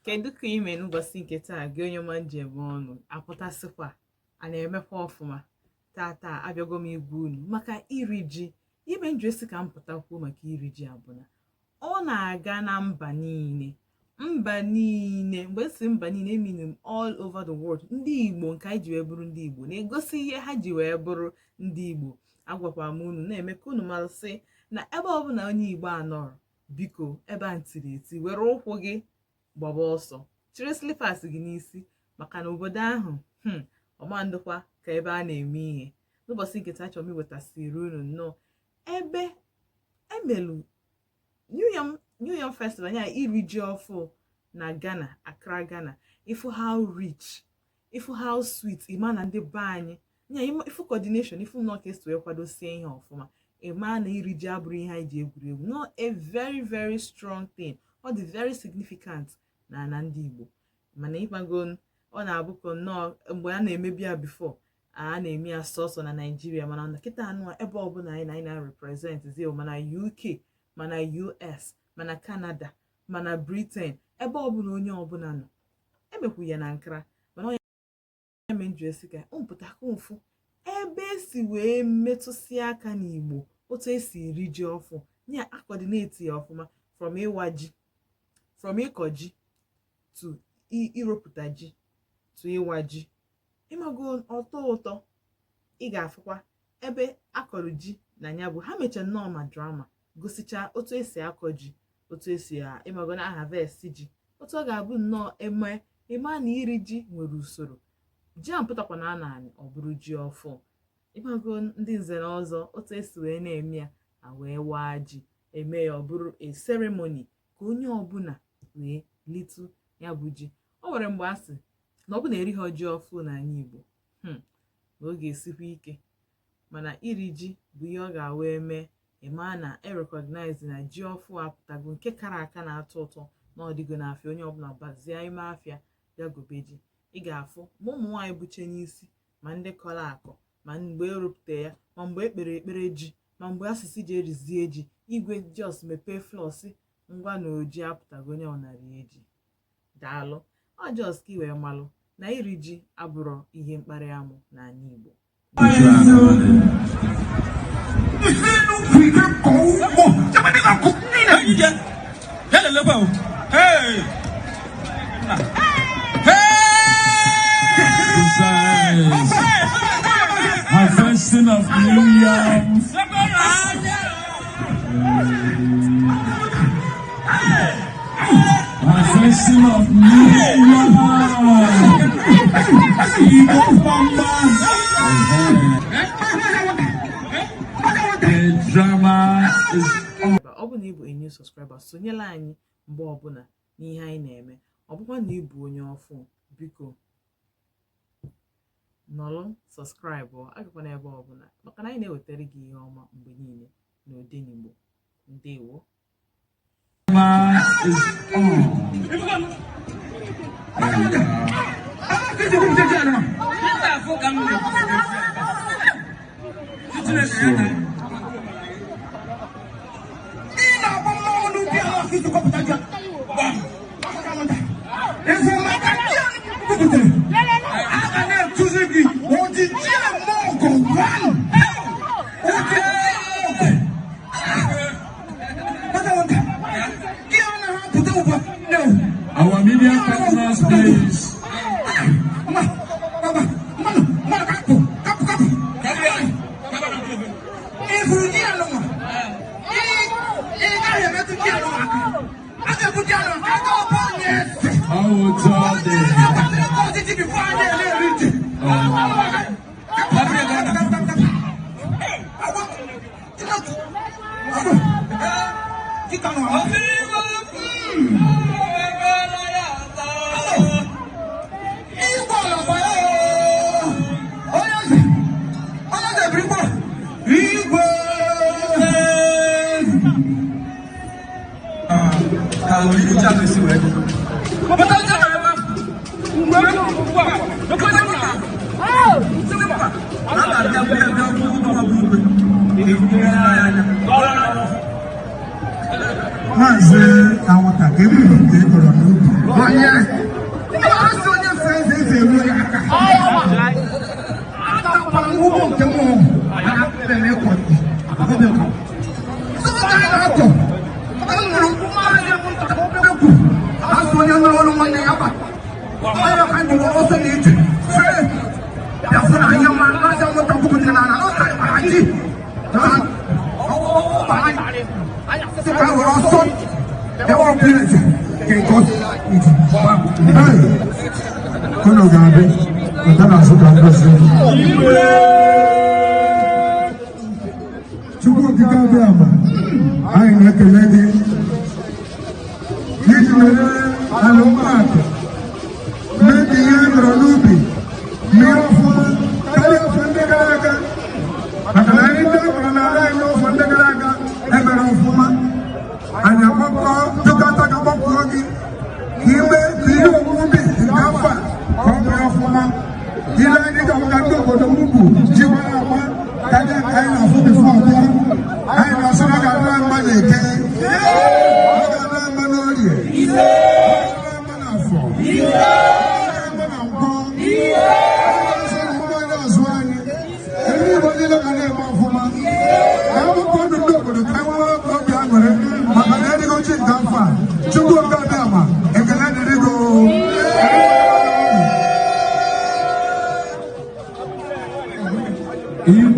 Kedu ka ime n'ụbọchị nke taa gị onye ọma njem ọnụ apụtasịkwa a na-emekwa ọfụma tata abịago m igwe unu maka iri ji. Ime nju esi ka m pụtakwuo maka iri ji abụna ọ na-aga na mba niile mgbe si mba niile eminim all over the world. Ndị Igbo nke anyị ji wee bụrụ ndị Igbo na-egosi ihe ha ji wee bụrụ ndị Igbo. Agwakwa m unu na-eme ka unu mara sị na ebe ọbụla onye Igbo anọrọ, biko ebe a ntiri eti were ụkwụ gị gbaba ọsọ, chiri slippers gị n'isi, maka na obodo ahụ ọmandụkwa ka ebe a na-eme ihe. N'ụbọchị nketa achọrọ m iwetasịrị unu nnọọ ebe emelu New Yam Festival, ya iri ji ọfụ na Ghana, Accra, Ghana. Ifu how rich, ifu how sweet, ịma na ndị be anyị nya ifu coordination, ifu nọ ka esi wee kwadosie ihe ọfụma. Ịma na iri ji abụrụ ihe anyị ji egwuri egwu, not a very very strong thing, ọ dị very significant na ndị Igbo. Mana ịgbago ọ na-abụkọ nnọọ mgbe a na-emebi ya before a na-eme ya sọsọ na Nigeria, mana na kịta anụ ebe ọbụla anyị na-represent zio, mana UK, mana US, mana Canada, mana Britain, ebe ọbụla onye ọbụla nọ emekwu ya na Accra. Mana onye eme nju esi ka mpụta ka ụfụ ebe esi wee metụsị aka n'Igbo, otu esi eri ji ọfụ nya akọdineti ya ọfụma, from ịwa ji, from ịkọ ji to iropụta ji to ịwa ji. Ịmago ọtọ ụtọ ị ga-afụkwa ebe akọrọ ji na ya bụ ha mecha nnọọ ma drama gosicha otu esi akọ ji, otu esi ịmago na harvest ji, otu ọ ga-abụ nnọọ ịma na iri ji nwere usoro. Ji a mpụtakwa na anị ọ bụrụ ji ọfụ. Ịmago ndị nze na ọzọ otu esi wee na-eme ya wee waa ji, eme ya ọ bụrụ a ceremony ka onye ọbụla wee litu ya bụ ji. O nwere mgbe a sị na ọ bụ na erighị ji ọfụ n'ala Igbo na ọ ga-esikwa ike, mana iri ji bụ ihe ọ ga-awa eme ịma na recognize na ji ọfụ apụtago nke kara aka na-atọ ụtọ na ọdịgo n'afịa. Onye ọbụla bazie ime afịa ya gobe ji. Ị ga-afụ ma ụmụ nwaanyị buche n'isi, ma ndị kọrọ akọ, ma mgbe erupụta ya, ma mgbe ekpere ekpere ji, ma mgbe asịsị ji erizie ji, igwe jos mepee flọsị ngwa na oji apụtago onye ọnarị eji. Daalụ. Ọ jos ka iwee malụ na iri ji abụrụ ihe mkparị amụ n'ala Igbo. Harvesting of New Yam. Harvesting of New Yam. Igbo farmers. The drama is on. Ọ bụ na ị bụ a new subscriber, sonyela anyị mgbe ọbụla n'ihe anyị na-eme. Ọ bụkwa na ị bụ onye ọfụ, biko nọrọ sọskraịbụ, agakwana ebe ọbụla maka na anyị na-ewetara gị ihe ọma mgbe niile n'Odenigbo. Ndewo. Our media partners, please. Kalau ibu jangan sih, Igbo